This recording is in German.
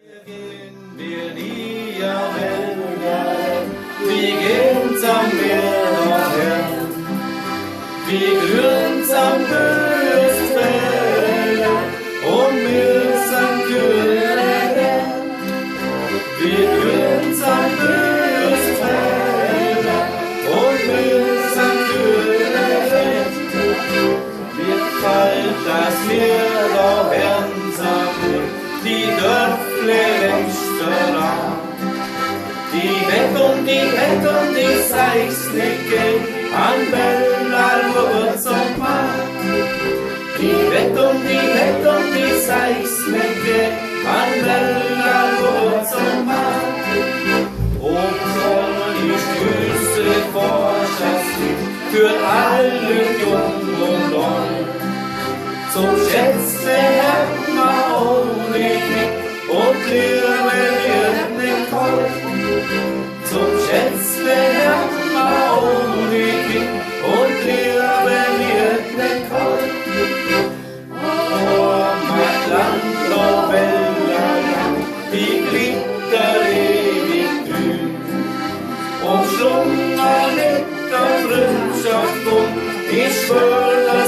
Gehen wir nie auf Wälder, wie gehen's am Meer noch her, wie grünt's am Bösfelder und mir's am Kühler, wie grünt's am Bösfelder und mir's am Kühler, mir fällt das Meer doch ernsthaft die Dörfle längste Rad. Die weg und die Seichsnicke an Bellar Wurz und Mark. Die weg und die Seichsnicke an Bellar Wurz und Mark. Und soll die Grüße Vorschaftslied für alle Jung und Neu. Zum Schätze hat man ohne Krieg und Liebe wird nicht kalt. Zum Schätze hat man ohne Krieg und Liebe wird nicht kalt. Oh, mein Land, oh Wälderland, die Glitter ewig grün. Umschlungen mit der Freundschaft und ich schwöre